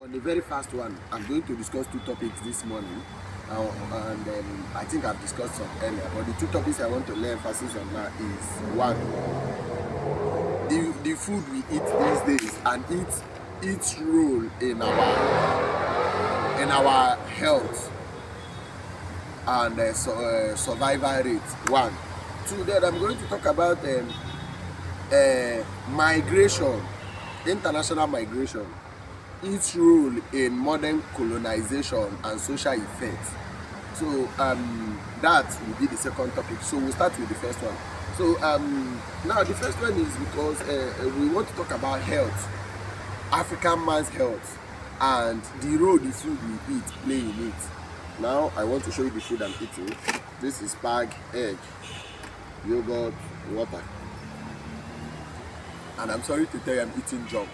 On the very first one, I'm going to discuss two topics this morning, and I think I've discussed some earlier. But the two topics I want to lay emphasis on now is one, the food we eat these days and its role in our health and survival rate. One, two. Then I'm going to talk about migration, international migration, its role in modern colonization and social effects. So that will be the second topic. So we'll start with the first one. So now the first one is because we want to talk about health, African man's health, and the role the food we eat play in it. Now I want to show you the food I'm eating. This is spag, egg, yogurt, water. And I'm sorry to tell you, I'm eating junk.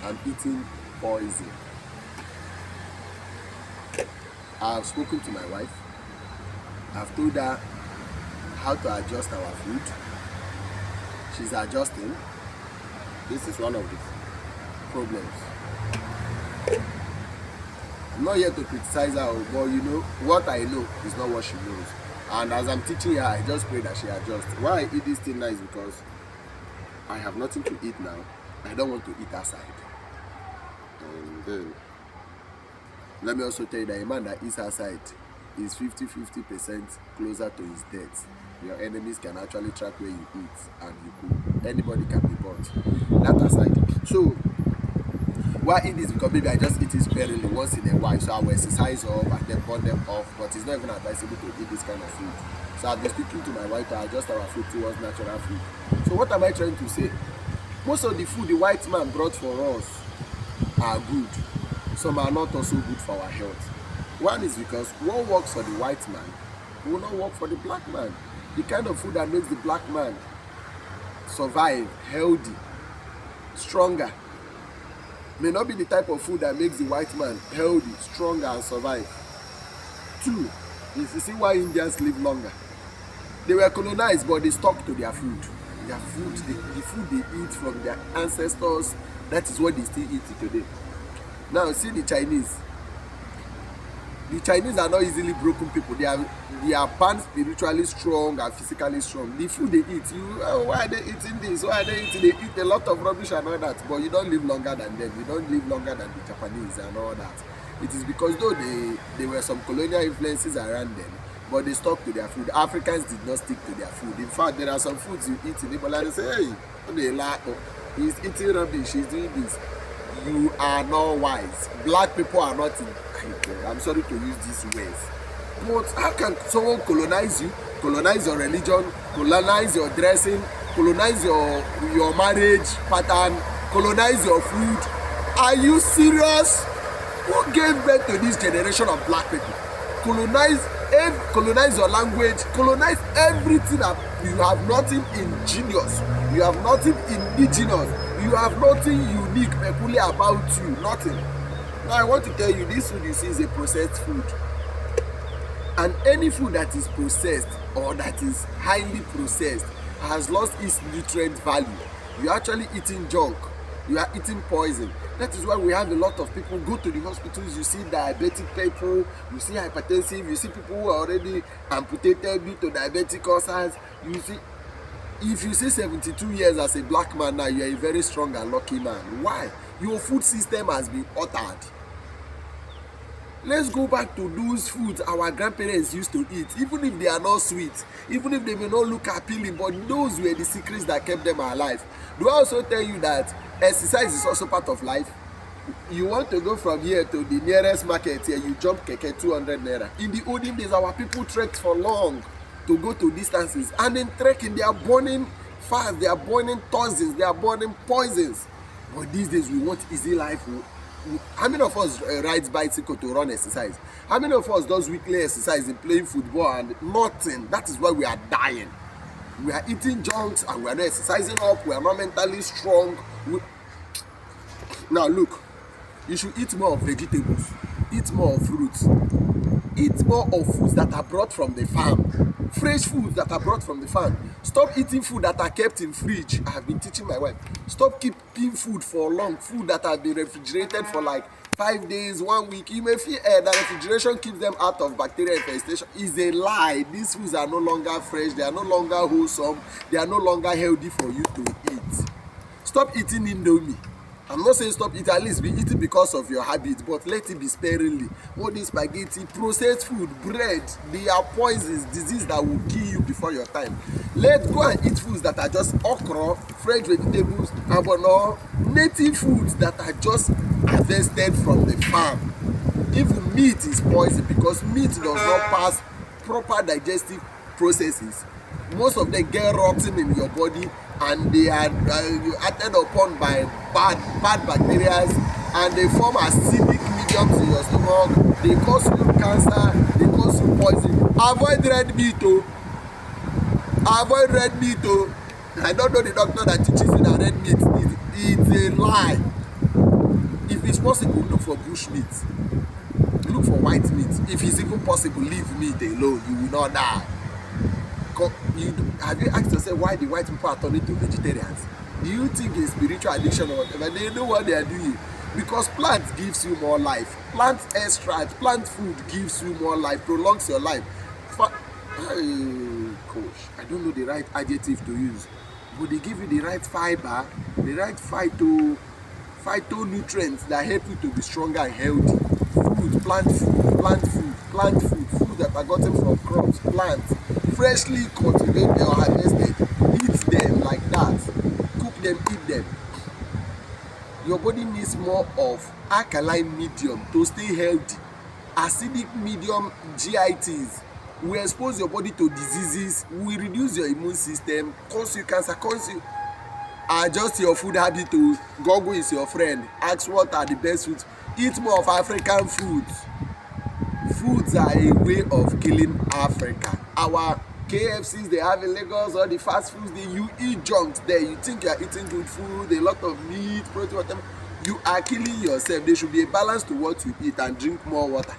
I'm eating poison. I've spoken to my wife. I've told her how to adjust our food. She's adjusting. This is one of the problems. I'm not here to criticize her, but you know, what I know is not what she knows. And as I'm teaching her, I just pray that she adjusts. Why I eat this thing now is because I have nothing to eat now. I don't want to eat outside. And then, let me also tell you that a man that eats outside is 50% closer to his death. Your enemies can actually track where you eat and you cook. Anybody can be bought. That aside. So, why I eat this? Because maybe I just eat it sparingly once in a while. So I will exercise off and then burn them off. But it's not even advisable to eat this kind of food. So I've been speaking to my wife to adjust our food towards natural food. So what am I trying to say? Most of the food the white man brought for us are good. Some are not also good for our health. One is because what works for the white man will not work for the black man. The kind of food that makes the black man survive, healthy, stronger, may not be the type of food that makes the white man healthy, stronger, and survive. Two, if you see why Indians live longer, they were colonized, but they stuck to their food. Their food, the food they eat from their ancestors, that is what they still eat today. Now see the Chinese. The Chinese are not easily broken people. They are born spiritually strong and physically strong. The food they eat, why are they eating this? Why are they eating? They eat a lot of rubbish and all that, but you don't live longer than them. You don't live longer than the Japanese and all that. It is because though there were some colonial influences around them, but they stuck to their food. Africans did not stick to their food. In fact, there are some foods you eat in Ebola and they say, hey, he's eating rubbish, he's doing this. You are not wise. Black people are not in. I'm sorry to use these words. But how can someone colonize you, colonize your religion, colonize your dressing, colonize your marriage pattern, colonize your food? Are you serious? Who gave birth to this generation of black people? Colonize your language, colonize everything. You have nothing ingenious, you have nothing indigenous, you have nothing unique, peculiar about you, nothing. Now I want to tell you, this food you see is a processed food. And any food that is processed or that is highly processed has lost its nutrient value. You're actually eating junk. You are eating poison. That is why we have a lot of people go to the hospitals. You see diabetic people, you see hypertensive, you see people who are already amputated due to diabetic ulcers. You see, if you see 72 years as a black man now, you are a very strong and lucky man. Why? Your food system has been altered. Let's go back to those foods our grandparents used to eat, even if they are not sweet, even if they may not look appealing, but those were the secrets that kept them alive. Do I also tell you that exercise is also part of life? You want to go from here to the nearest market here, you jump keke 200 naira. In the olden days, our people trekked for long to go to distances, and in trekking, they are burning fast, they are burning toxins, they are burning poisons. But these days, we want easy life. How many of us rides bicycle to run exercise? How many of us does weekly exercise in playing football and nothing? That is why we are dying. We are eating junks and we are not exercising up. We are not mentally strong. Now look, you should eat more of vegetables, eat more of fruits, eat more of foods that are brought from the farm, fresh foods that are brought from the farm. Stop eating food that are kept in fridge. I have been teaching my wife. Stop keeping food for long, food that has been refrigerated for like 5 days, 1 week. You may feel that refrigeration keeps them out of bacterial infestation. Is a lie. These foods are no longer fresh, they are no longer wholesome, they are no longer healthy for you to eat. Stop eating Indomie. I'm not saying stop eating, at least be eating because of your habit, but let it be sparingly. All this spaghetti, processed food, bread, they are poisons, disease that will kill you before your time. Let's go and eat foods that are just okra, fresh vegetables, abono, native foods that are just harvested from the farm. Even meat is poison because meat does not pass proper digestive processes. Most of them get rotten in your body, and they are acted upon by bad bacteria, and they form acidic mediums in your stomach. They cause you cancer, they cause you poison. Avoid red meat oh. Avoid red meat oh. I don't know the doctor that teaches you that red meat it's a lie. If it's possible, look for bush meat, look for white meat. If it's even possible, leave meat alone, you will not die. Have you asked yourself why the white people are turning to vegetarians? Do you think it's spiritual addiction or whatever? They know what they are doing. Because plant gives you more life. Plant extract, plant food gives you more life, prolongs your life. Coach, I don't know the right adjective to use, but they give you the right fiber, the right phytonutrients that help you to be stronger and healthy. Plant food that are gotten from crops, plants, freshly cultivated or harvested. Eat them like that. Cook them, eat them. Your body needs more of alkaline medium to stay healthy. Acidic medium GITs will expose your body to diseases, will reduce your immune system, cause you cancer, cause you adjust your food habit to Google is your friend. Ask what are the best foods. Eat more of African foods. Foods are a way of killing Africa. Our KFCs they have in Lagos, or the fast foods, you eat junk there. You think you are eating good food, a lot of meat, protein, whatever. You are killing yourself. There should be a balance to what you eat, and drink more water.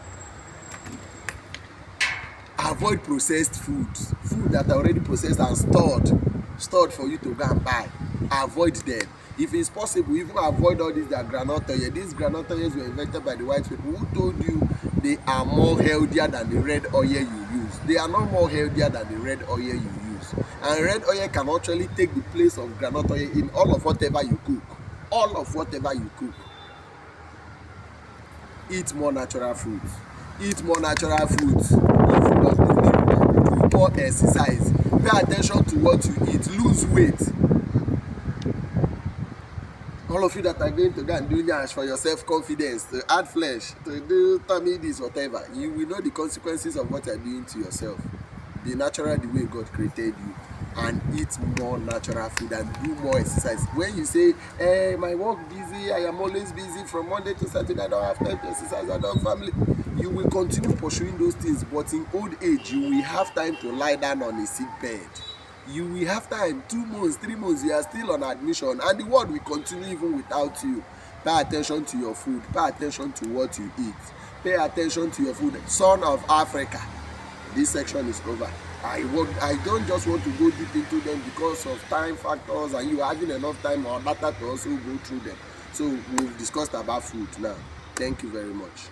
Avoid processed foods, food that are already processed and stored for you to go and buy. Avoid them. If it's possible, even avoid all these groundnut oil. These groundnut oils were invented by the white people. Who told you they are more healthier than the red oil you use? They are not more healthier than the red oil you use. And red oil can actually take the place of groundnut oil in all of whatever you cook. All of whatever you cook. Eat more natural foods. Eat more natural foods. Do more exercise. Pay attention to what you eat. Lose weight. All of you that are going to go and do nyash for your self-confidence, to add flesh, to do tummy this, whatever, you will know the consequences of what you are doing to yourself. Be natural the way God created you, and eat more natural food and do more exercise. When you say, hey, my work busy, I am always busy from Monday to Saturday, I don't have time to exercise, I don't have family, you will continue pursuing those things, but in old age, you will have time to lie down on a sick bed. You will have time, 2 months, 3 months, you are still on admission, and the world will continue even without you. Pay attention to your food. Pay attention to what you eat. Pay attention to your food. Son of Africa. This section is over. I don't just want to go deep into them because of time factors and you having enough time or data to also go through them. So we've discussed about food now. Thank you very much.